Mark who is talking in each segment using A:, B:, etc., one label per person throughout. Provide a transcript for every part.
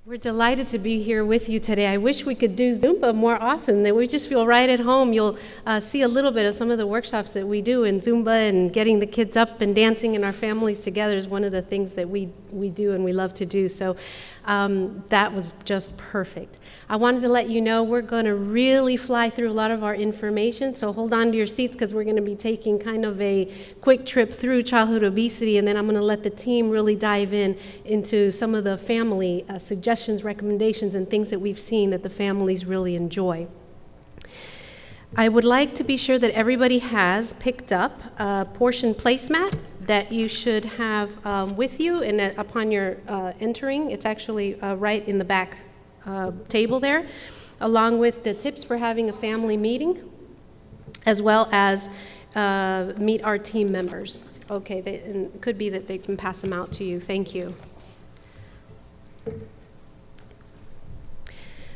A: We're delighted to be here with you today. I wish we could do Zumba more often, that we just feel right at home. You'll see a little bit of some of the workshops that we do in Zumba, and getting the kids up and dancing and our families together is one of the things that we do and we love to do. So that was just perfect. I wanted to let you know we're going to really fly through a lot of our information, so hold on to your seats because we're going to be taking kind of a quick trip through childhood obesity, and then I'm going to let the team really dive into some of the family suggestions, recommendations, and things that we've seen that the families really enjoy. I would like to be sure that everybody has picked up a portion placemat that you should have with you, and upon your entering, it's actually right in the back table there, along with the tips for having a family meeting, as well as meet our team members. Okay, and it could be that they can pass them out to you. Thank you.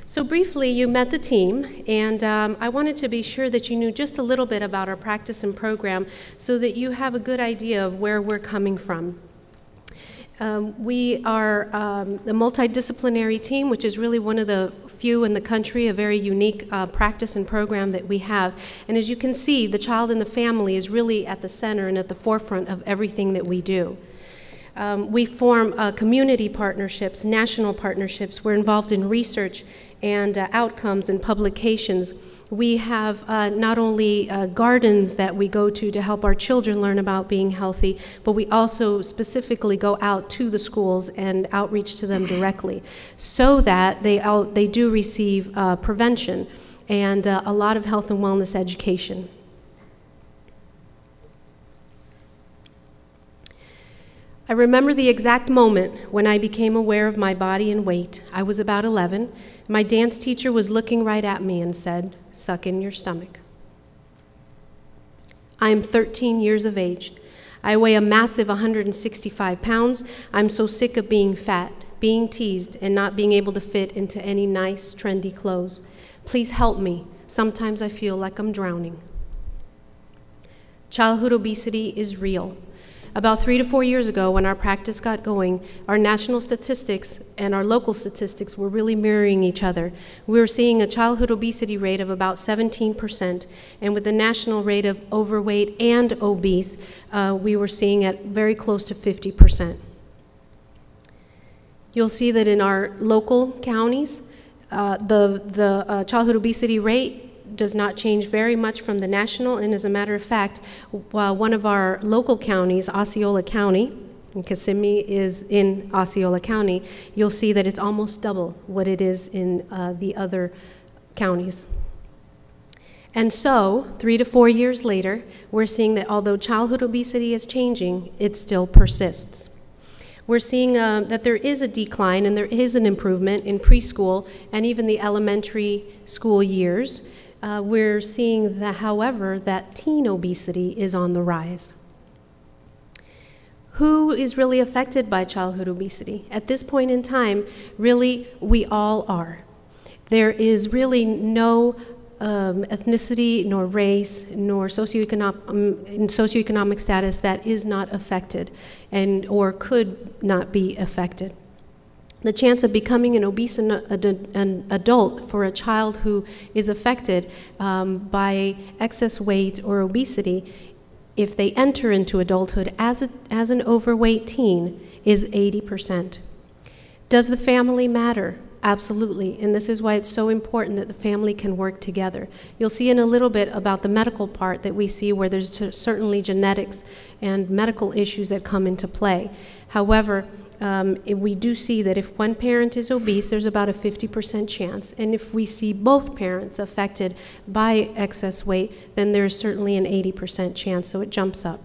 A: So briefly, you met the team, and I wanted to be sure that you knew just a little bit about our practice and program so that you have a good idea of where we're coming from. We are a multidisciplinary team, which is really one of the few in the country, a very unique practice and program that we have. And as you can see, the child and the family is really at the center and at the forefront of everything that we do. We form community partnerships, national partnerships. We're involved in research and outcomes and publications. We have not only gardens that we go to help our children learn about being healthy, but we also specifically go out to the schools and outreach to them directly so that they do receive prevention and a lot of health and wellness education. I remember the exact moment when I became aware of my body and weight. I was about 11. My dance teacher was looking right at me and said, "Suck in your stomach." I am 13 years of age. I weigh a massive 165 pounds. I'm so sick of being fat, being teased, and not being able to fit into any nice, trendy clothes. Please help me. Sometimes I feel like I'm drowning. Childhood obesity is real. About 3 to 4 years ago, when our practice got going, our national statistics and our local statistics were really mirroring each other. We were seeing a childhood obesity rate of about 17%, and with the national rate of overweight and obese, we were seeing it very close to 50%. You'll see that in our local counties, the childhood obesity rate does not change very much from the national, and as a matter of fact, while one of our local counties, Osceola County, and Kissimmee is in Osceola County, you'll see that it's almost double what it is in the other counties. And so, 3 to 4 years later, we're seeing that although childhood obesity is changing, it still persists. We're seeing that there is a decline and there is an improvement in preschool and even the elementary school years. We're seeing that, however, that teen obesity is on the rise. Who is really affected by childhood obesity? At this point in time, really, we all are. There is really no ethnicity, nor race, nor socioeconomic status that is not affected or could not be affected. The chance of becoming an obese an adult for a child who is affected by excess weight or obesity, if they enter into adulthood as an overweight teen, is 80%. Does the family matter? Absolutely, and this is why it's so important that the family can work together. You'll see in a little bit about the medical part that we see where there's certainly genetics and medical issues that come into play. However, we do see that if one parent is obese, there's about a 50% chance. And if we see both parents affected by excess weight, then there's certainly an 80% chance, so it jumps up.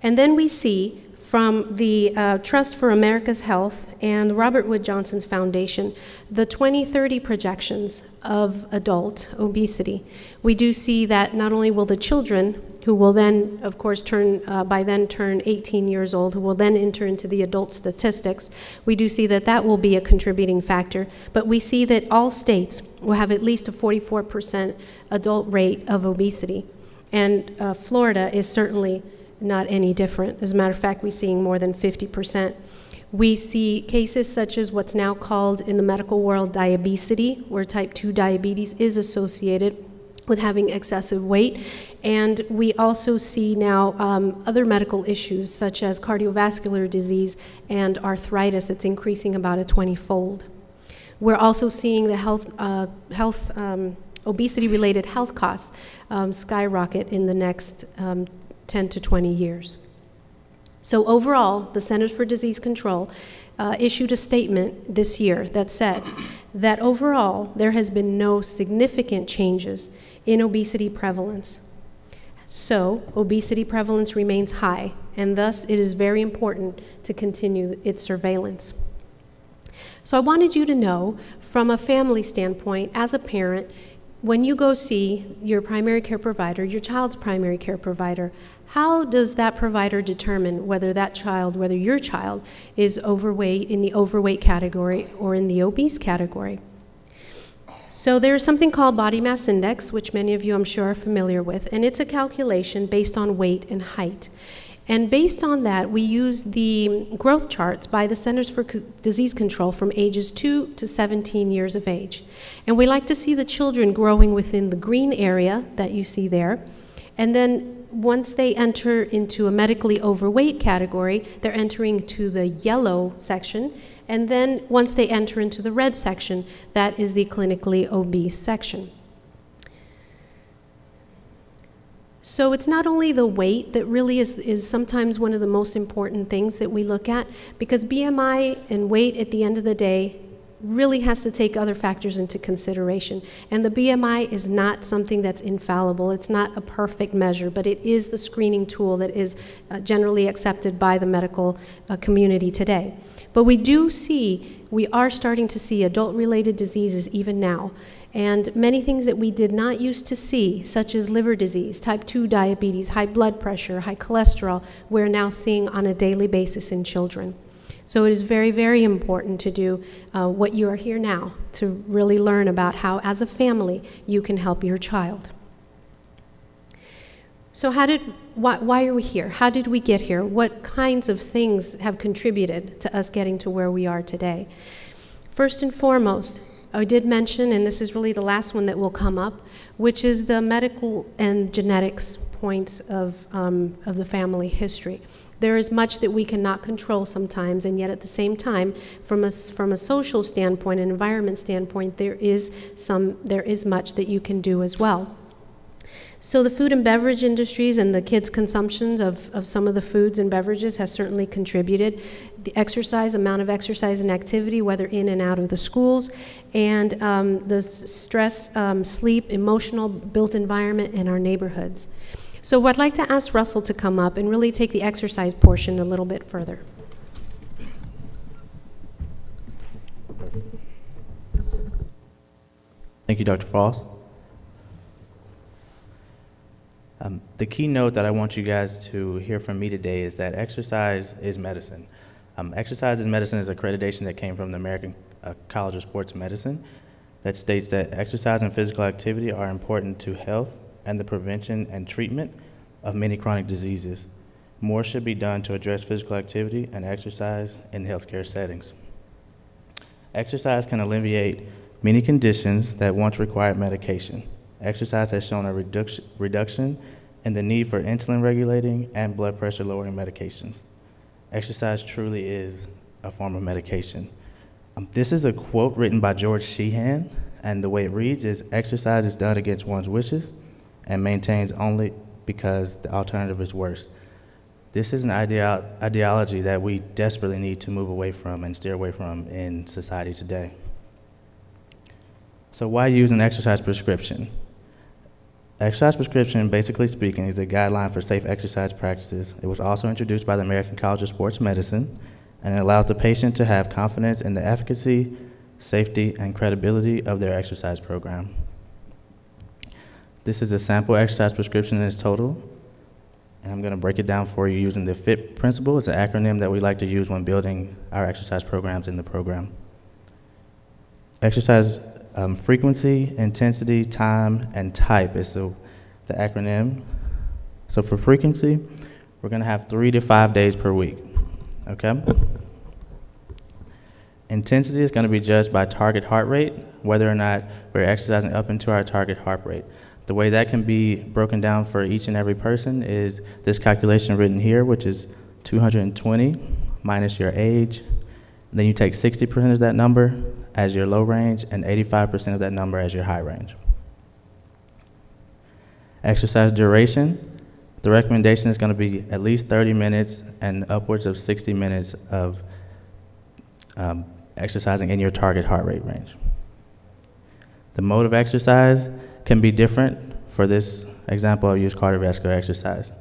A: And then we see from the Trust for America's Health and Robert Wood Johnson's Foundation, the 2030 projections of adult obesity. We do see that not only will the children, who will then, of course, by then turn 18 years old, who will then enter into the adult statistics, we do see that that will be a contributing factor. But we see that all states will have at least a 44% adult rate of obesity. And Florida is certainly not any different. As a matter of fact, we're seeing more than 50%. We see cases such as what's now called in the medical world diabesity, where type 2 diabetes is associated with having excessive weight. And we also see now other medical issues such as cardiovascular disease and arthritis. It's increasing about a 20-fold. We're also seeing the obesity-related health costs skyrocket in the next 10 to 20 years. So overall, the Centers for Disease Control issued a statement this year that said that overall, there has been no significant changes in obesity prevalence. So obesity prevalence remains high, and thus it is very important to continue its surveillance. So I wanted you to know, from a family standpoint, as a parent, when you go see your primary care provider, your child's primary care provider, how does that provider determine whether that child, whether your child is overweight, in the overweight category or in the obese category? So there's something called body mass index, which many of you I'm sure are familiar with, and it's a calculation based on weight and height. And based on that, we use the growth charts by the Centers for Disease Control from ages 2 to 17 years of age. And we like to see the children growing within the green area that you see there. And then once they enter into a medically overweight category, they're entering to the yellow section. And then once they enter into the red section, that is the clinically obese section. So it's not only the weight that really is sometimes one of the most important things that we look at, because BMI and weight at the end of the day really has to take other factors into consideration. And the BMI is not something that's infallible. It's not a perfect measure, but it is the screening tool that is generally accepted by the medical community today. But we are starting to see adult-related diseases even now. And many things that we did not used to see, such as liver disease, type 2 diabetes, high blood pressure, high cholesterol, we're now seeing on a daily basis in children. So it is very, very important to do what you are here now, to really learn about how, as a family, you can help your child. So why are we here? How did we get here? What kinds of things have contributed to us getting to where we are today? First and foremost, I did mention, and this is really the last one that will come up, which is the medical and genetics points of the family history. There is much that we cannot control sometimes, and yet at the same time, from a social standpoint, an environment standpoint, there is much that you can do as well. So the food and beverage industries and the kids' consumptions of some of the foods and beverages has certainly contributed. The exercise, amount of exercise and activity, whether in and out of the schools, and the stress, sleep, emotional built environment in our neighborhoods. So I'd like to ask Russell to come up and really take the exercise portion a little bit further.
B: Thank you, Dr. Frost. The key note that I want you guys to hear from me today is that exercise is medicine. Exercise is medicine is accreditation that came from the American College of Sports Medicine that states that exercise and physical activity are important to health and the prevention and treatment of many chronic diseases. More should be done to address physical activity and exercise in healthcare settings. Exercise can alleviate many conditions that once required medication. Exercise has shown a reduction in the need for insulin regulating and blood pressure lowering medications. Exercise truly is a form of medication. This is a quote written by George Sheehan, and the way it reads is, exercise is done against one's wishes and maintains only because the alternative is worse. This is an ideology that we desperately need to move away from and steer away from in society today. So why use an exercise prescription? Exercise prescription, basically speaking, is a guideline for safe exercise practices. It was also introduced by the American College of Sports Medicine, and it allows the patient to have confidence in the efficacy, safety, and credibility of their exercise program. This is a sample exercise prescription in its total, and I'm going to break it down for you using the FIT principle. It's an acronym that we like to use when building our exercise programs in the program. Exercise frequency, intensity, time, and type is the acronym. So for frequency, We're going to have 3 to 5 days per week, okay? Intensity is going to be judged by target heart rate, whether or not we're exercising up into our target heart rate. The way that can be broken down for each and every person is this calculation written here, which is 220 minus your age. Then you take 60% of that number as your low range and 85% of that number as your high range. Exercise duration. The recommendation is going to be at least 30 minutes and upwards of 60 minutes of exercising in your target heart rate range. The mode of exercise can be different. For this example, I'll use cardiovascular exercise.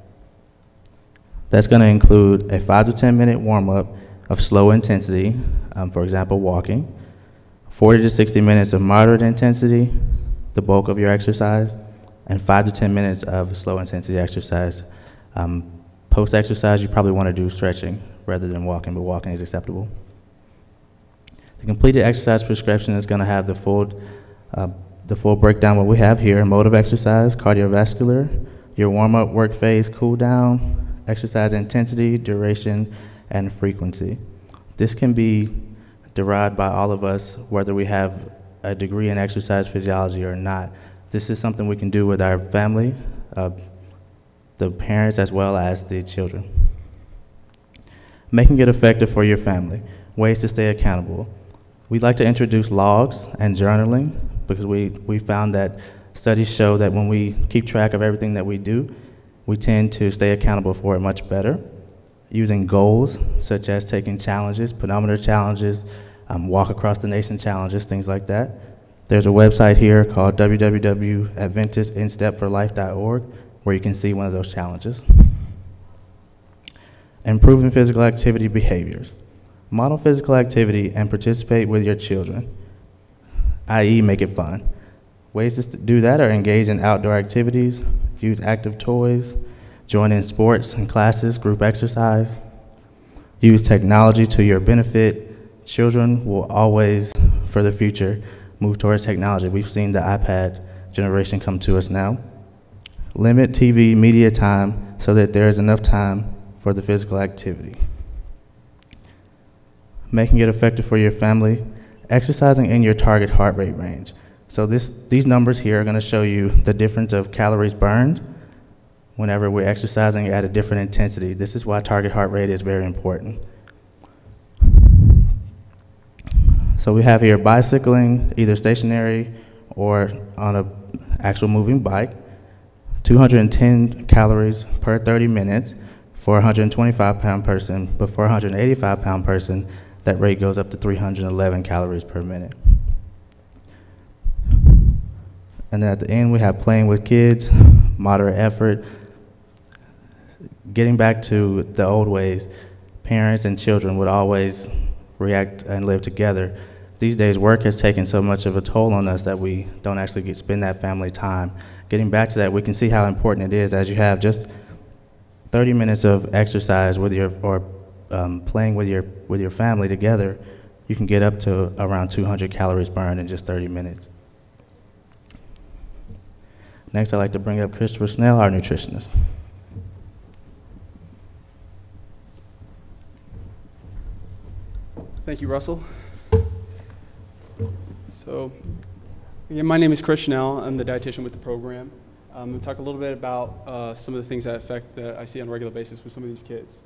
B: That's going to include a 5 to 10 minute warm-up of slow intensity, for example, walking, 40 to 60 minutes of moderate intensity, the bulk of your exercise, and 5 to 10 minutes of slow intensity exercise. Post-exercise, you probably want to do stretching rather than walking, but walking is acceptable. The completed exercise prescription is going to have the full breakdown what we have here: mode of exercise, cardiovascular, your warm-up, work phase, cool down, exercise intensity, duration, and frequency. This can be derived by all of us, whether we have a degree in exercise physiology or not. This is something we can do with our family, the parents as well as the children. Making it effective for your family. Ways to stay accountable. We'd like to introduce logs and journaling because we found that studies show that when we keep track of everything that we do, we tend to stay accountable for it much better. Using goals, such as taking challenges, pedometer challenges, walk across the nation challenges, things like that. There's a website here called www.adventistinstepforlife.org where you can see one of those challenges. Improving physical activity behaviors. Model physical activity and participate with your children, i.e. make it fun. Ways to do that are engage in outdoor activities, use active toys, join in sports and classes, group exercise, use technology to your benefit. Children will always, for the future, move towards technology. We've seen the iPad generation come to us now. Limit TV media time so that there is enough time for the physical activity. Making it effective for your family. Exercising in your target heart rate range. So these numbers here are going to show you the difference of calories burned whenever we're exercising at a different intensity. This is why target heart rate is very important. So we have here bicycling, either stationary or on an actual moving bike, 210 calories per 30 minutes for a 125-pound person, but for a 185-pound person, that rate goes up to 311 calories per minute. And then at the end, we have playing with kids, moderate effort. Getting back to the old ways, parents and children would always react and live together. These days, work has taken so much of a toll on us that we don't actually spend that family time. Getting back to that, we can see how important it is as you have just 30 minutes of exercise with your, or playing with your family together, you can get up to around 200 calories burned in just 30 minutes. Next, I'd like to bring up Christopher Snell, our nutritionist.
C: Thank you, Russell. So, again, my name is Chris Schnell. I'm the dietitian with the program. I'm going to talk a little bit about some of the things that I see on a regular basis with some of these kids.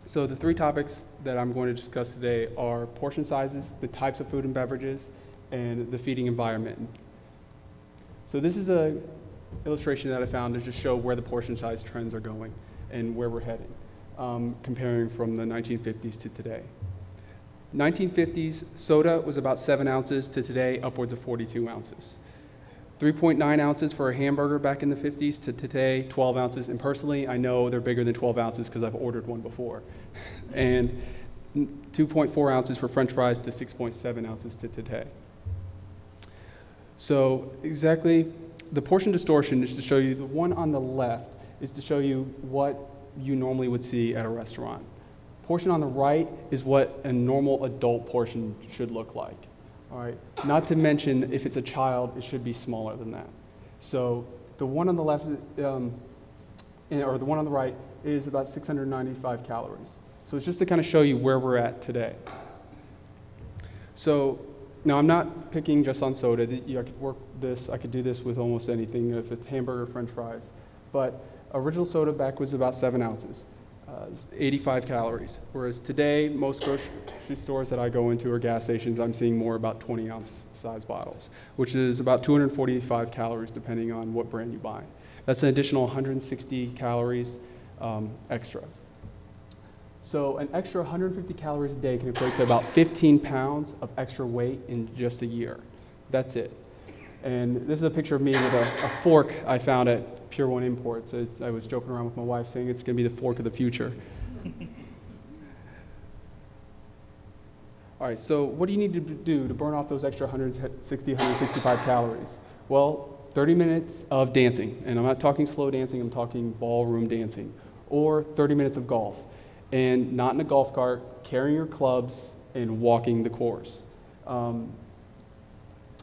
C: So the 3 topics that I'm going to discuss today are portion sizes, the types of food and beverages, and the feeding environment. So this is an illustration that I found to just show where the portion size trends are going and where we're heading, comparing from the 1950s to today. 1950s, soda was about 7 ounces to today, upwards of 42 ounces. 3.9 ounces for a hamburger back in the 50s to today, 12 ounces. And personally, I know they're bigger than 12 ounces because I've ordered one before. And 2.4 ounces for French fries to 6.7 ounces to today. So exactly, the portion distortion is to show you, the one on the left is to show you what you normally would see at a restaurant. Portion on the right is what a normal adult portion should look like. All right. Not to mention, if it's a child, it should be smaller than that. So the one on the left, in or the one on the right, is about 695 calories. So it's just to kind of show you where we're at today. So now I'm not picking just on soda. I could do this with almost anything, if it's hamburger, french fries. But original soda back was about 7 ounces, 85 calories. Whereas today, most grocery stores that I go into or gas stations, I'm seeing more about 20-ounce size bottles, which is about 245 calories depending on what brand you buy. That's an additional 160 calories extra. So an extra 150 calories a day can equate to about 15 pounds of extra weight in just a year. That's it. And this is a picture of me with a fork I found at Pure One Imports. I was joking around with my wife saying it's going to be the fork of the future. All right, so what do you need to do to burn off those extra 160, 165 calories? Well, 30 minutes of dancing. And I'm not talking slow dancing, I'm talking ballroom dancing. Or 30 minutes of golf. And not in a golf cart, carrying your clubs and walking the course.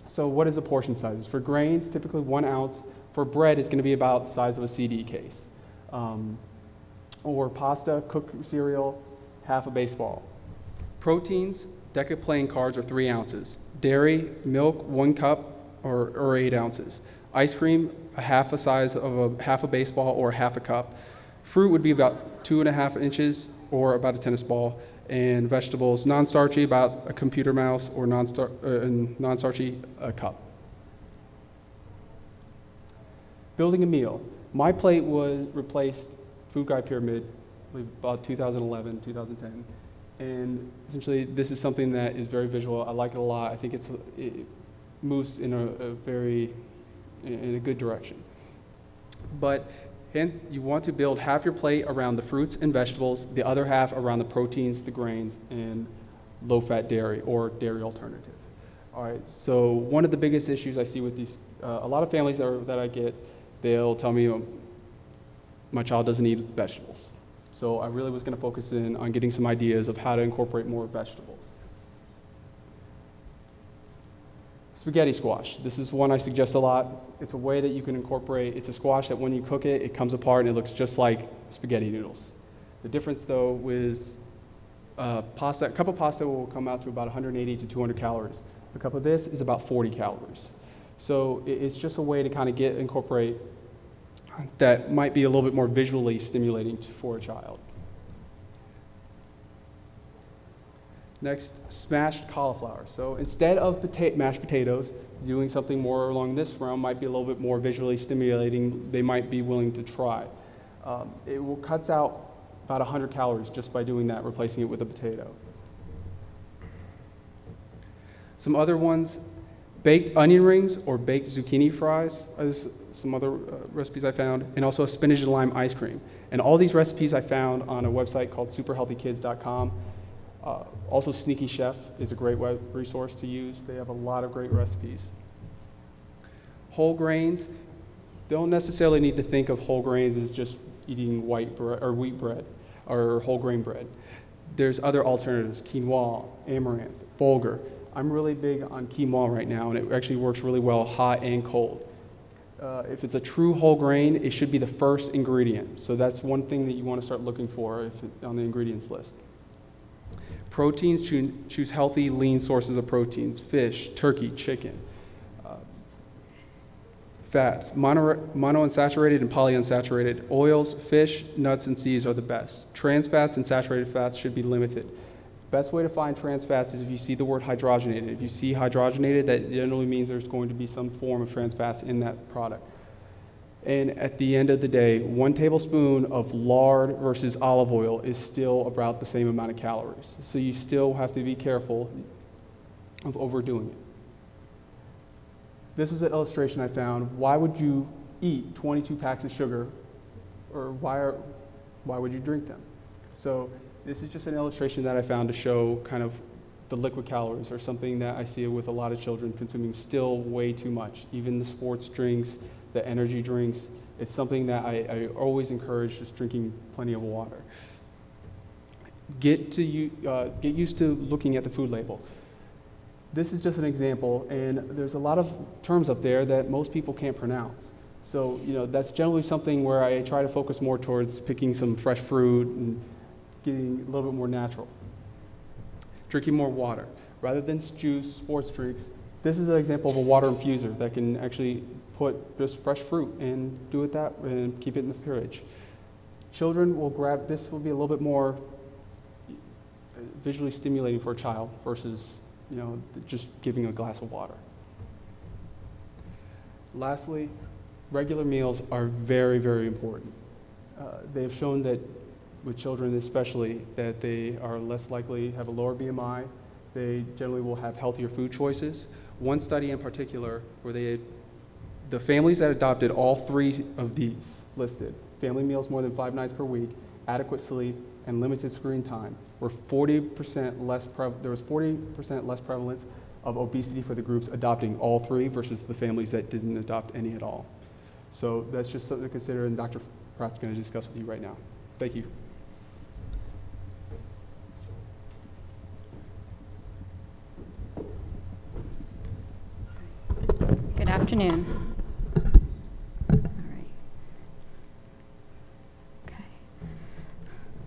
C: So what is the portion sizes? For grains, typically 1 ounce. For bread, it's going to be about the size of a CD case. Or pasta, cooked cereal, half a baseball. Proteins, deck of playing cards are 3 ounces. Dairy, milk, 1 cup or 8 ounces. Ice cream, half a size of half a baseball or half a cup. Fruit would be about 2.5 inches or about a tennis ball. And vegetables, non-starchy, about a computer mouse, or non-starchy, a cup. Building a meal. My plate was replaced Food Guide Pyramid about 2011, 2010. And essentially, this is something that is very visual. I like it a lot. I think it moves in a good direction. But you want to build half your plate around the fruits and vegetables, the other half around the proteins, the grains, and low-fat dairy or dairy alternative. All right, so one of the biggest issues I see with these, a lot of families that I get, they'll tell me, my child doesn't eat vegetables. So I really was going to focus in on getting some ideas of how to incorporate more vegetables. Spaghetti squash. This is one I suggest a lot. It's a way that you can incorporate, it's a squash that when you cook it, it comes apart and it looks just like spaghetti noodles. The difference though is pasta, a cup of pasta will come out to about 180 to 200 calories. A cup of this is about 40 calories. So it's just a way to kind of incorporate that might be a little bit more visually stimulating for a child. Next, smashed cauliflower. So instead of mashed potatoes, doing something more along this realm might be a little bit more visually stimulating. They might be willing to try. It cuts out about 100 calories just by doing that, replacing it with a potato. Some other ones, baked onion rings or baked zucchini fries is some other recipes I found, and also a spinach and lime ice cream. And all these recipes I found on a website called superhealthykids.com. Also, Sneaky Chef is a great web resource to use. They have a lot of great recipes. Whole grains, don't necessarily need to think of whole grains as just eating white bread or wheat bread or whole grain bread. There's other alternatives, quinoa, amaranth, bulgur. I'm really big on quinoa right now, and it actually works really well hot and cold. If it's a true whole grain, it should be the first ingredient. So that's one thing that you want to start looking for on the ingredients list. Proteins, choose healthy, lean sources of proteins, fish, turkey, chicken. Fats, monounsaturated and polyunsaturated. Oils, fish, nuts, and seeds are the best. Trans fats and saturated fats should be limited. The best way to find trans fats is if you see the word hydrogenated. If you see hydrogenated, that generally means there's going to be some form of trans fats in that product. And at the end of the day, 1 tablespoon of lard versus olive oil is still about the same amount of calories. So you still have to be careful of overdoing it. This was an illustration I found. Why would you eat 22 packs of sugar, or why would you drink them? So this is just an illustration that I found to show kind of the liquid calories, or something that I see with a lot of children consuming still way too much. Even the sports drinks, the energy drinks, it's something that I always encourage, just drinking plenty of water. Get used to looking at the food label. This is just an example, and there's a lot of terms up there that most people can't pronounce. So, that's generally something where I try to focus more towards picking some fresh fruit and getting a little bit more natural. Drinking more water. Rather than juice, sports drinks, this is an example of a water infuser that can actually put just fresh fruit and do it that and keep it in the fridge. Children will grab, this will be a little bit more visually stimulating for a child versus, just giving a glass of water. Lastly, regular meals are very, very important. They have shown that with children especially, that they are less likely to have a lower BMI. They generally will have healthier food choices. One study in particular where the families that adopted all 3 of these listed, family meals more than 5 nights per week, adequate sleep, and limited screen time, were 40% less there was 40% less prevalence of obesity for the groups adopting all 3 versus the families that didn't adopt any at all. So that's just something to consider, and Dr. Pratt's going to discuss with you right now. Thank you.
D: Good afternoon. All right. Okay.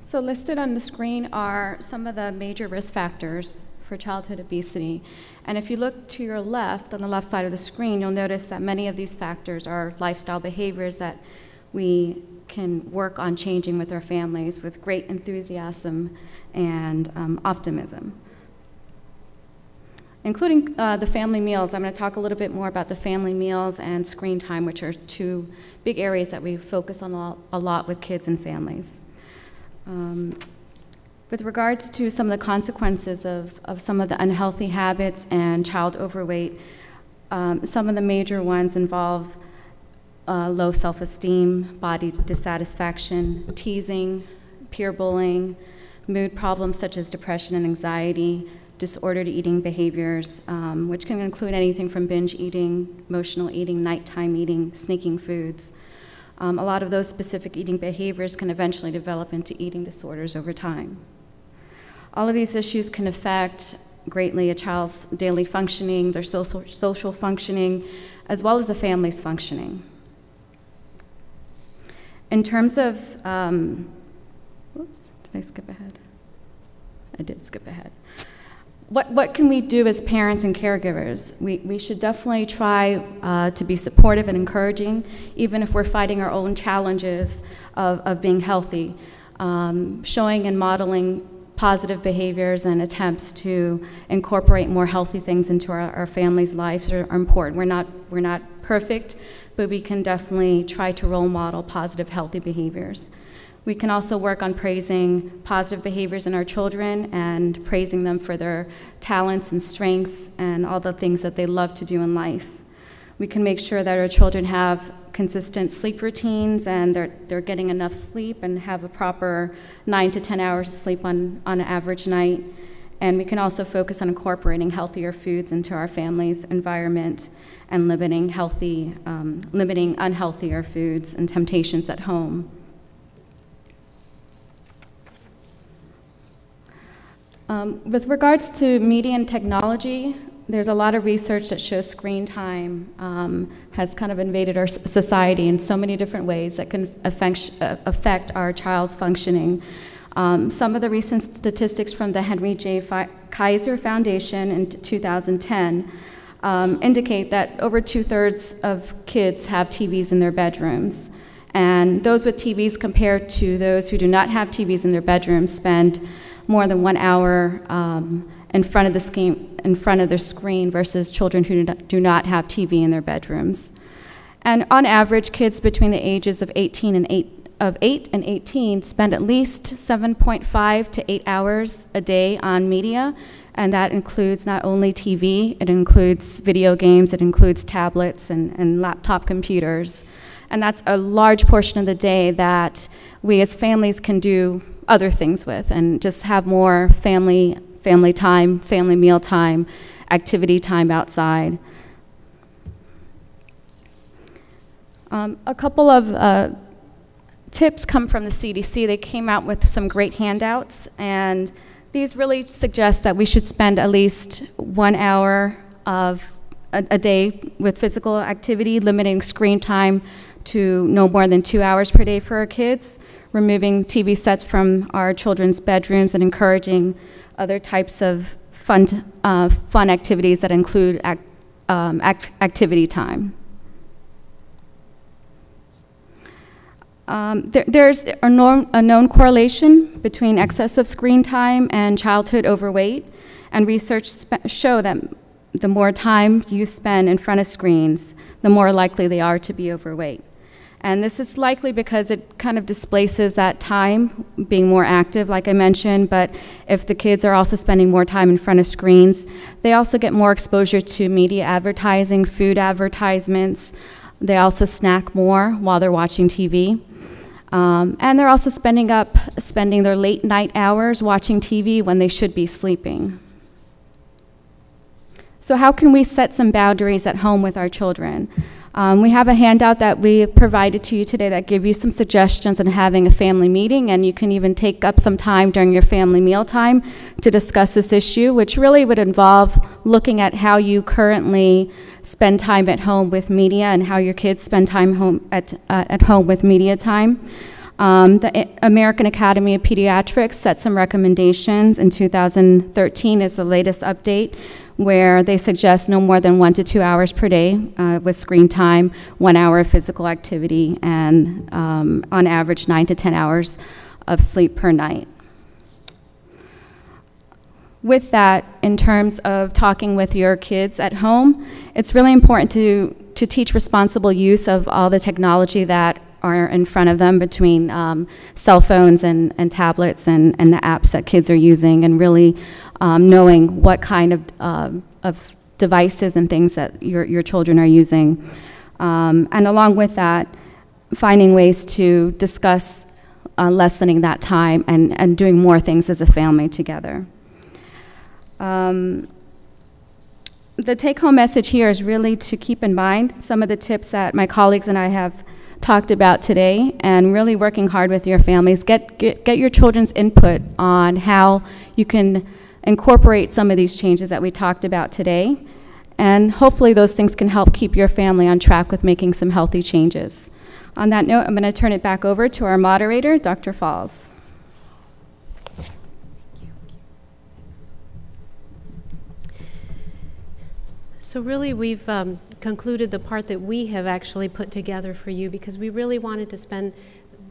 D: So listed on the screen are some of the major risk factors for childhood obesity. And if you look to your left, on the left side of the screen, you'll notice that many of these factors are lifestyle behaviors that we can work on changing with our families with great enthusiasm and optimism. Including the family meals. I'm going to talk a little bit more about the family meals and screen time, which are 2 big areas that we focus on a lot with kids and families. With regards to some of the consequences of some of the unhealthy habits and child overweight, some of the major ones involve low self-esteem, body dissatisfaction, teasing, peer bullying, mood problems such as depression and anxiety, disordered eating behaviors, which can include anything from binge eating, emotional eating, nighttime eating, sneaking foods. A lot of those specific eating behaviors can eventually develop into eating disorders over time. All of these issues can affect greatly a child's daily functioning, their social functioning, as well as the family's functioning. In terms of, whoops, did I skip ahead? I did skip ahead. What can we do as parents and caregivers? We should definitely try to be supportive and encouraging, even if we're fighting our own challenges of being healthy. Showing and modeling positive behaviors and attempts to incorporate more healthy things into our families' lives are important. We're not perfect, but we can definitely try to role model positive, healthy behaviors. We can also work on praising positive behaviors in our children and praising them for their talents and strengths and all the things that they love to do in life. We can make sure that our children have consistent sleep routines and they're getting enough sleep and have a proper 9 to 10 hours of sleep on an average night. And we can also focus on incorporating healthier foods into our family's environment and limiting unhealthier foods and temptations at home. With regards to media and technology, there's a lot of research that shows screen time has kind of invaded our society in so many different ways that can affect our child's functioning. Some of the recent statistics from the Henry J. Kaiser Foundation in 2010 indicate that over 2/3 of kids have TVs in their bedrooms. And those with TVs compared to those who do not have TVs in their bedrooms spend more than 1 hour in front of their screen versus children who do not have TV in their bedrooms. And on average, kids between the ages of 8 and 18 spend at least 7.5 to 8 hours a day on media, and that includes not only TV, it includes video games, it includes tablets and laptop computers. And that's a large portion of the day that we as families can do other things with and just have more family time, family meal time, activity time outside. A couple of tips come from the CDC. They came out with some great handouts, and these really suggest that we should spend at least 1 hour of a day with physical activity, limiting screen time to no more than 2 hours per day for our kids, removing TV sets from our children's bedrooms, and encouraging other types of fun activities that include activity time. There's a known correlation between excessive screen time and childhood overweight, and research show that the more time you spend in front of screens, the more likely they are to be overweight. And this is likely because it kind of displaces that time being more active, like I mentioned, but if the kids are also spending more time in front of screens, they also get more exposure to media advertising, food advertisements. They also snack more while they're watching TV. And they're also spending their late night hours watching TV when they should be sleeping. So how can we set some boundaries at home with our children? We have a handout that we provided to you today that give you some suggestions on having a family meeting, and you can even take up some time during your family meal time to discuss this issue, which really would involve looking at how you currently spend time at home with media and how your kids spend time at home with media time. The American Academy of Pediatrics set some recommendations in 2013 is the latest update, where they suggest no more than 1 to 2 hours per day with screen time, 1 hour of physical activity, and on average 9 to 10 hours of sleep per night. With that, in terms of talking with your kids at home, it's really important to teach responsible use of all the technology that are in front of them between cell phones and tablets and the apps that kids are using, and really knowing what kind of devices and things that your children are using. And along with that, finding ways to discuss lessening that time and doing more things as a family together. The take-home message here is really to keep in mind some of the tips that my colleagues and I have talked about today, and really working hard with your families. Get your children's input on how you can incorporate some of these changes that we talked about today, and hopefully those things can help keep your family on track with making some healthy changes. On that note, I'm going to turn it back over to our moderator, Dr. Falls.
A: So really we've concluded the part that we have actually put together for you, because we really wanted to spend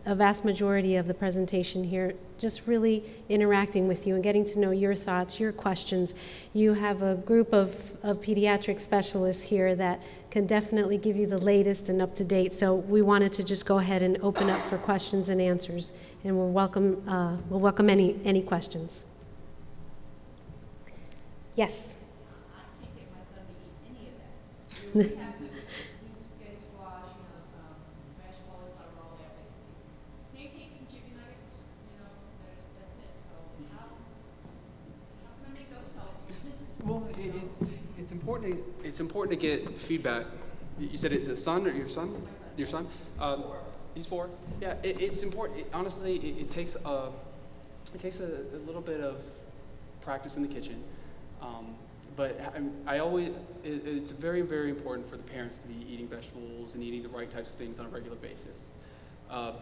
A: a vast majority of the presentation here just really interacting with you and getting to know your thoughts, your questions. You have a group of pediatric specialists here that can definitely give you the latest and up-to-date. So we wanted to just go ahead and open up for questions and answers, and we'll welcome any questions. Yes.
E: We have to get squash, mashed cauliflower, all that. Pancakes and chicken nuggets, that's it. So how can I make those healthy?
C: Well, it's important to get feedback. You said it's a son, or your son? Your son? He's 4. Yeah, it's important. Honestly, it takes a little bit of practice in the kitchen. But it's very, very important for the parents to be eating vegetables and eating the right types of things on a regular basis. I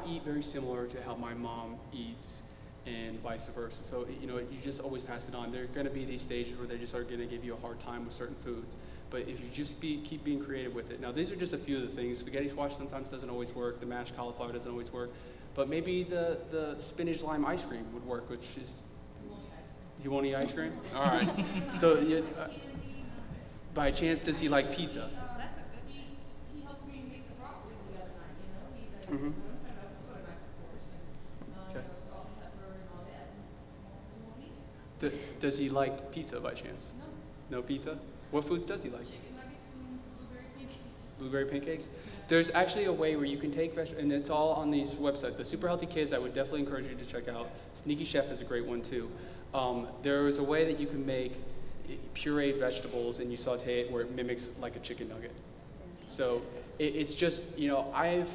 C: eat very similar to how my mom eats, and vice versa. So, you just always pass it on. There are going to be these stages where they just are going to give you a hard time with certain foods. But if you just keep being creative with it. Now, these are just a few of the things. Spaghetti squash sometimes doesn't always work. The mashed cauliflower doesn't always work. But maybe the spinach lime ice cream would work, which is... You won't eat ice cream? All right. So, by chance, does he like pizza?
E: He helped me make the broccoli the other night,
C: Mm-hmm.
E: Okay. Salt and pepper and all that.
C: Does he like pizza by chance? No. No pizza? What foods does he like?
E: Chicken nuggets and blueberry pancakes.
C: Blueberry pancakes? There's actually a way where you can take vegetables, and it's all on these websites. The Super Healthy Kids, I would definitely encourage you to check out. Sneaky Chef is a great one, too. There is a way that you can make pureed vegetables and you saute it where it mimics like a chicken nugget. So it's just, you know, I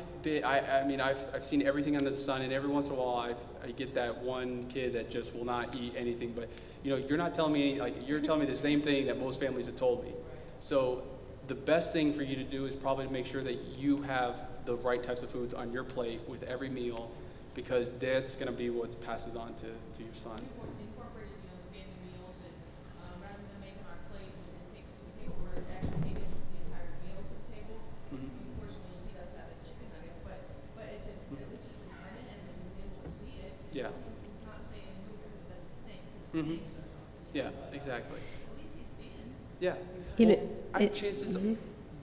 C: mean, I've seen everything under the sun, and every once in a while I get that one kid that just will not eat anything. But, you know, you're not telling me, like, you're telling me the same thing that most families have told me. So the best thing for you to do is probably to make sure that you have the right types of foods on your plate with every meal, because that's going to be what passes on to your son.
E: Incorporated, you know, the family meals, and rather than making our plate and take it to the table, we're actually taking the entire meal to the table. Unfortunately, he does have his chicken nuggets, but it's this is important, and then we'll see it.
C: Yeah.
E: It's not saying because it doesn't stink.
C: Yeah, exactly.
E: At least he's seeing.
C: Yeah.
A: You know,
C: Chances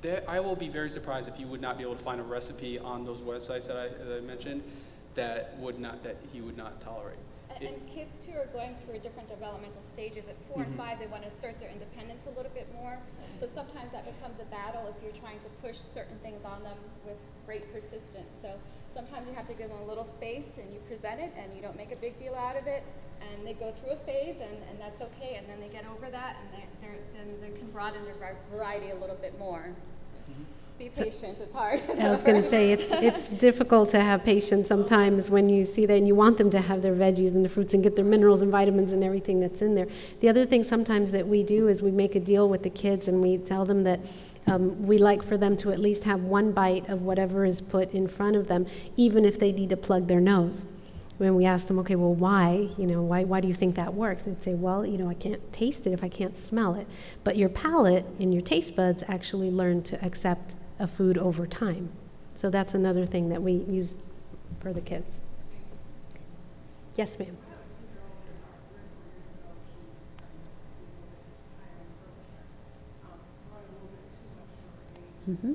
C: that I will be very surprised if you would not be able to find a recipe on those websites that I mentioned that he would not tolerate.
F: And kids too are going through different developmental stages. At 4 and 5, they want to assert their independence a little bit more. So sometimes that becomes a battle if you're trying to push certain things on them with great persistence. So sometimes you have to give them a little space, and you present it, and you don't make a big deal out of it. And they go through a phase, and that's okay. And then they get over that, and then they can broaden their variety a little bit more. Be patient, it's hard.
A: I was going to say, it's difficult to have patience sometimes when you see that and you want them to have their veggies and the fruits and get their minerals and vitamins and everything that's in there. The other thing sometimes that we do is we make a deal with the kids, and we tell them that we like for them to at least have one bite of whatever is put in front of them, even if they need to plug their nose. When we ask them, okay, well, why? You know, why do you think that works? They'd say, well, you know, I can't taste it if I can't smell it. But your palate and your taste buds actually learn to accept a food over time. So that's another thing that we use for the kids. Yes, ma'am. Mm-hmm.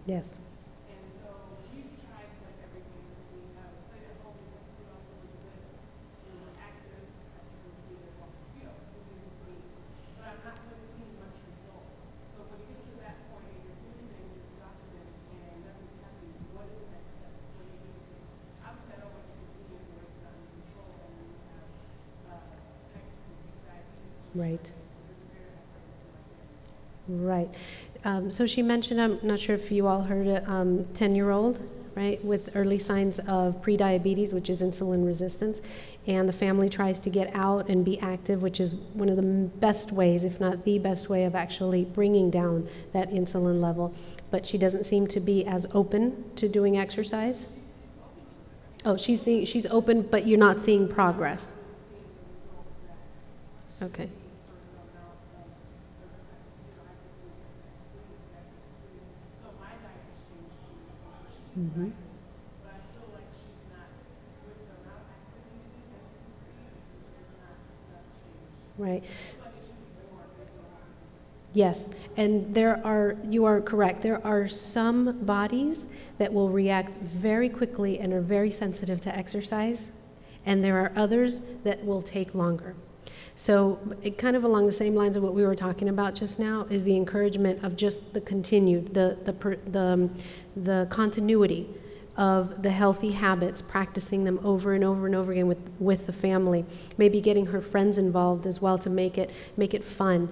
A: Yes. Right. Right. So she mentioned, I'm not sure if you all heard it, 10-year-old, right, with early signs of prediabetes, which is insulin resistance, and the family tries to get out and be active, which is one of the best ways, if not the best way, of actually bringing down that insulin level. But she doesn't seem to be as open to doing exercise. Oh, she's open, but you're not seeing progress. Okay. Mm-hmm. Right. Yes, and you are correct. There are some bodies that will react very quickly and are very sensitive to exercise, and there are others that will take longer. So it kind of along the same lines of what we were talking about just now is the encouragement of just the continued, the continuity of the healthy habits, practicing them over and over and over again with the family. Maybe getting her friends involved as well to make it fun.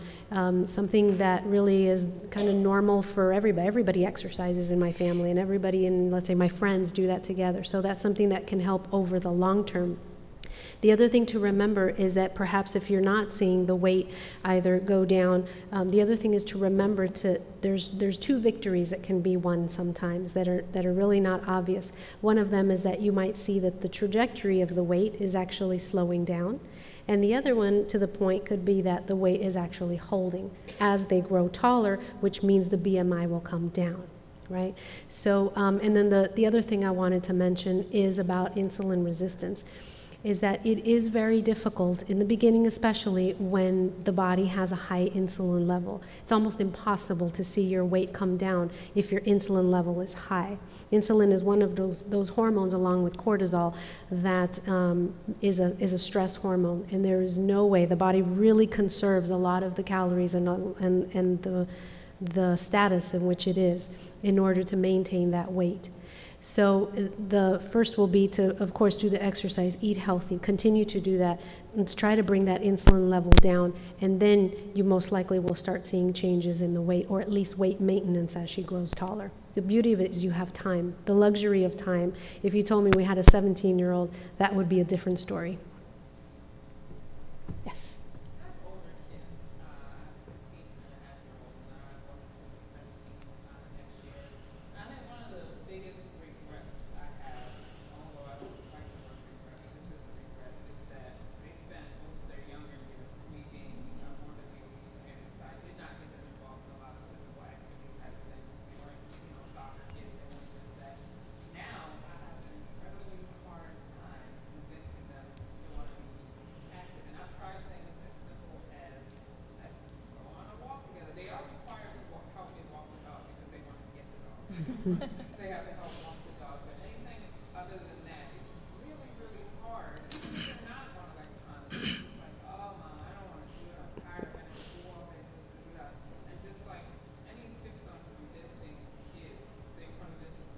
A: Something that really is kind of normal for everybody. Everybody exercises in my family, and everybody in, let's say, my friends do that together. So that's something that can help over the long term. The other thing to remember is that perhaps if you're not seeing the weight either go down, the other thing is to remember there's two victories that can be won sometimes that are really not obvious. One of them is that you might see that the trajectory of the weight is actually slowing down. And the other one, to the point, could be that the weight is actually holding as they grow taller, which means the BMI will come down, right? So, and then the other thing I wanted to mention is about insulin resistance, is that it is very difficult, in the beginning especially, when the body has a high insulin level. It's almost impossible to see your weight come down if your insulin level is high. Insulin is one of those hormones, along with cortisol, that is a stress hormone, and there is no way. The body really conserves a lot of the calories and the status in which it is in order to maintain that weight. So the first will be to, of course, do the exercise, eat healthy, continue to do that. Let's try to bring that insulin level down, and then you most likely will start seeing changes in the weight, or at least weight maintenance as she grows taller. The beauty of it is you have time, the luxury of time. If you told me we had a 17-year-old, that would be a different story. Yes.
G: They have to help walk the dog, but anything other than that, it's really, really hard. They're not one of like concepts. It's like, oh, Mom, I don't want to do it. I'm tired. I have to do all day. And just like any tips on convincing kids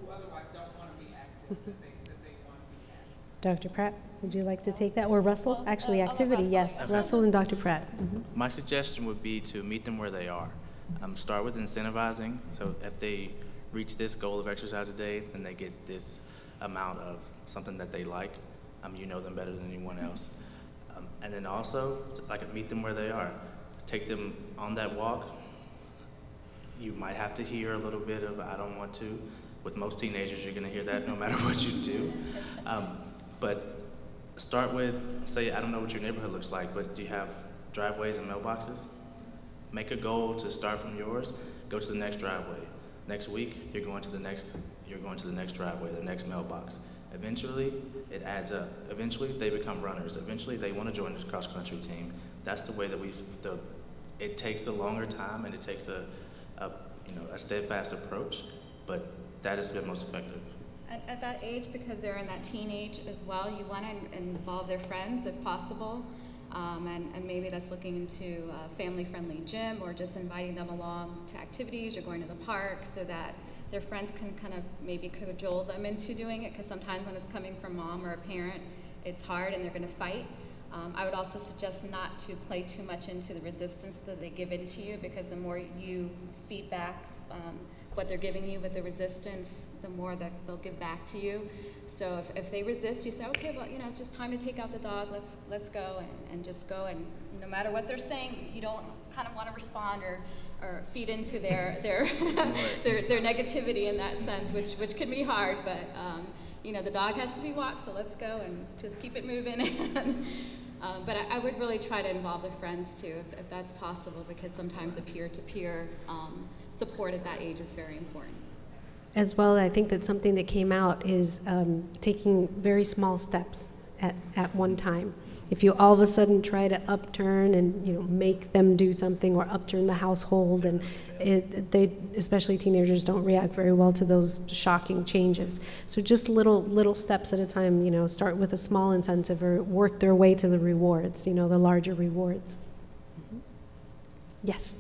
G: who otherwise don't want to be active that they want to be active.
A: Dr. Pratt, would you like to take that? Or Russell? Actually, activity, yes. Russell and Dr. Pratt.
B: My suggestion would be to meet them where they are. Start with incentivizing. So if they reach this goal of exercise a day, then they get this amount of something that they like. You know them better than anyone else. And then also, like, meet them where they are. Take them on that walk. You might have to hear a little bit of, I don't want to. With most teenagers, you're gonna hear that no matter what you do. But start with, say, I don't know what your neighborhood looks like, but do you have driveways and mailboxes? Make a goal to start from yours, go to the next driveway. Next week, you're going to the next driveway, the next mailbox. Eventually, it adds up. Eventually, they become runners. Eventually, they want to join the cross-country team. That's the way that it takes a longer time, and it takes a steadfast approach, but that has been most effective.
F: At that age, because they're in that teenage as well, you want to involve their friends if possible. And maybe that's looking into a family-friendly gym, or just inviting them along to activities or going to the park, so that their friends can kind of maybe cajole them into doing it, because sometimes when it's coming from mom or a parent, it's hard and they're going to fight. I would also suggest not to play too much into the resistance that they give into you, because the more you feed back what they're giving you with the resistance, the more that they'll give back to you. So if they resist, you say, okay, well, it's just time to take out the dog. Let's go, and just go. And no matter what they're saying, you don't kind of want to respond or feed into their their negativity in that sense, which can be hard. But the dog has to be walked, so let's go and just keep it moving. But I would really try to involve the friends too, if that's possible, because sometimes the peer-to-peer support at that age is very important.
A: As well, I think that something that came out is taking very small steps at one time. If you all of a sudden try to upturn and make them do something, or upturn the household, and they, especially teenagers, don't react very well to those shocking changes. So just little steps at a time. Start with a small incentive, or work their way to the rewards. The larger rewards. Yes.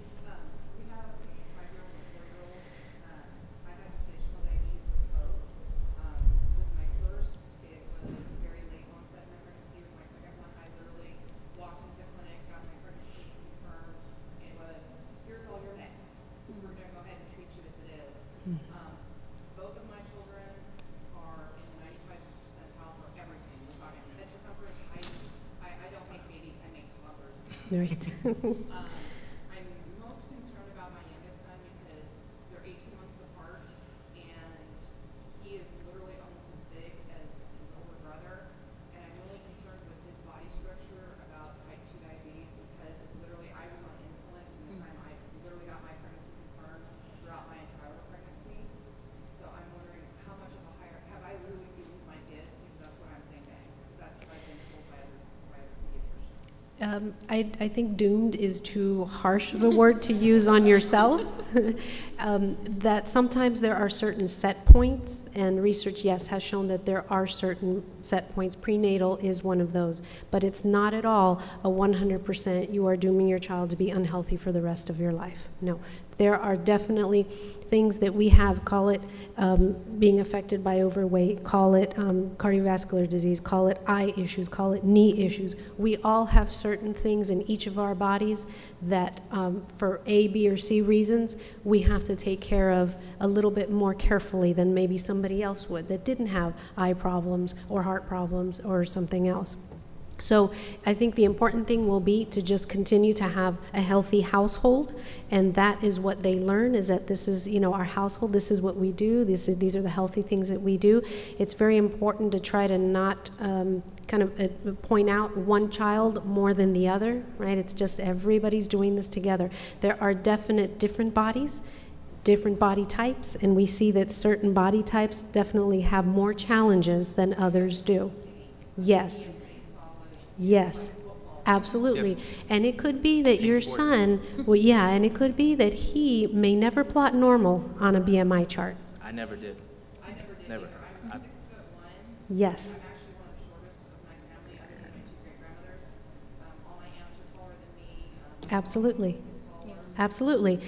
E: Both of my children are in the 95th percentile for everything. We're talking head circumference, height. I don't make babies, I make toddlers.
A: Right.
E: I'm most concerned about my youngest son, because they're 18 months apart, and he is literally almost as big as his older brother. And I'm really concerned with his body structure about type 2 diabetes, because literally I was on insulin from the time I literally got my pregnancy confirmed throughout my entire pregnancy. So I'm wondering how much of a higher, have I literally doomed my kids? Because that's what I'm thinking. Because that's what I've been told by other pediatricians.
A: I think doomed is too harsh of a word to use on yourself. That sometimes there are certain set points, and research, yes, has shown that there are certain set points. Prenatal is one of those, but it's not at all a 100% you are dooming your child to be unhealthy for the rest of your life. No, there are definitely things that we have, call it being affected by overweight, call it cardiovascular disease, call it eye issues, call it knee issues. We all have certain things in each of our bodies that for A, B, or C reasons, we have to take care of a little bit more carefully than maybe somebody else would that didn't have eye problems or heart problems or something else. So I think the important thing will be to just continue to have a healthy household, and that is what they learn, is that this is, you know, our household, this is what we do, these are the healthy things that we do. It's very important to try to not kind of point out one child more than the other, right? It's just everybody's doing this together. There are definite different bodies, different body types, and we see that certain body types definitely have more challenges than others do. Yes. Yes, absolutely. Yep. And it could be that your son, well, yeah, and it could be that he may never plot normal on a BMI chart.
B: I never did.
G: I never did.
B: Never.
G: I'm 6'1".
A: Yes.
G: I'm actually one of the shortest of my family, other than my 2 great-grandmothers. All my aunts are taller than me.
A: Absolutely. Absolutely.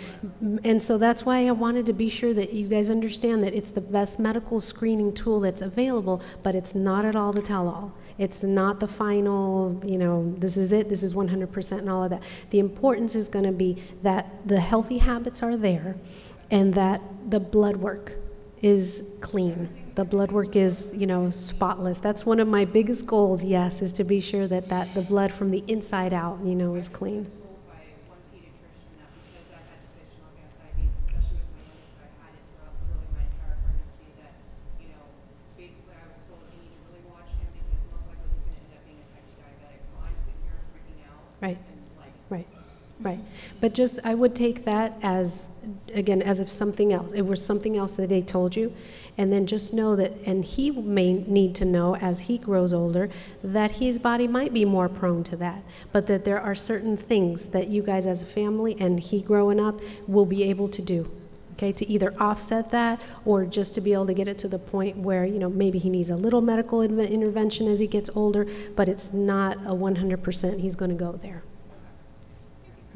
A: And so that's why I wanted to be sure that you guys understand that it's the best medical screening tool that's available, but it's not at all the tell-all. It's not the final, you know, this is it, this is 100% and all of that. The importance is going to be that the healthy habits are there and that the blood work is clean. The blood work is, you know, spotless. That's one of my biggest goals, yes, is to be sure that the blood from the inside out, you know, is clean. Right, right, right. But just, I would take that as, again, as if something else. It was something else that they told you. And then just know that, and he may need to know as he grows older, that his body might be more prone to that. But that there are certain things that you guys as a family and he growing up will be able to do. Okay, to either offset that or just to be able to get it to the point where, you know, maybe he needs a little medical intervention as he gets older, but it's not a 100% he's going to go there.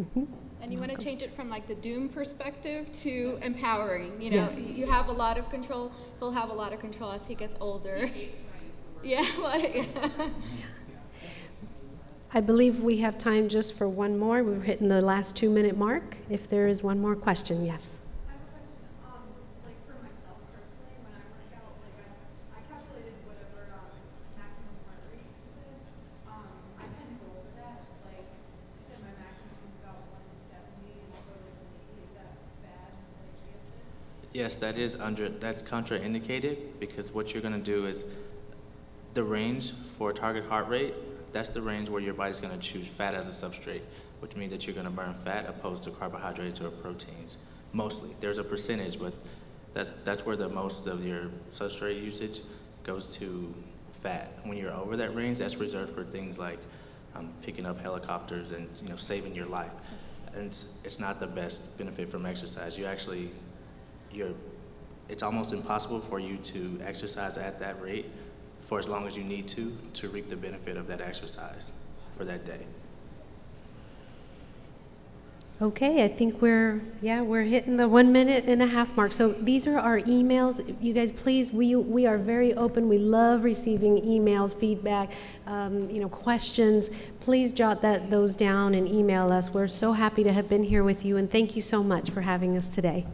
A: Mm-hmm.
F: And you want to change it from like the doom perspective to empowering. You know,
A: yes.
F: You have a lot of control. He'll have a lot of control as he gets older. Yeah, like.
A: I believe we have time just for one more. We're hitting the last 2-minute mark. If there is one more question, yes.
B: Yes, that's contraindicated, because what you're going to do is the range for target heart rate, that's the range where your body's going to choose fat as a substrate, which means that you're going to burn fat opposed to carbohydrates or proteins. Mostly. There's a percentage, but that's where the most of your substrate usage goes to fat. When you're over that range, that's reserved for things like picking up helicopters and, you know, saving your life. And it's not the best benefit from exercise. It's almost impossible for you to exercise at that rate for as long as you need to reap the benefit of that exercise for that day.
A: Okay, I think we're hitting the 1.5 mark. So these are our emails. You guys, please, we are very open. We love receiving emails, feedback, you know, questions. Please jot those down and email us. We're so happy to have been here with you, and thank you so much for having us today.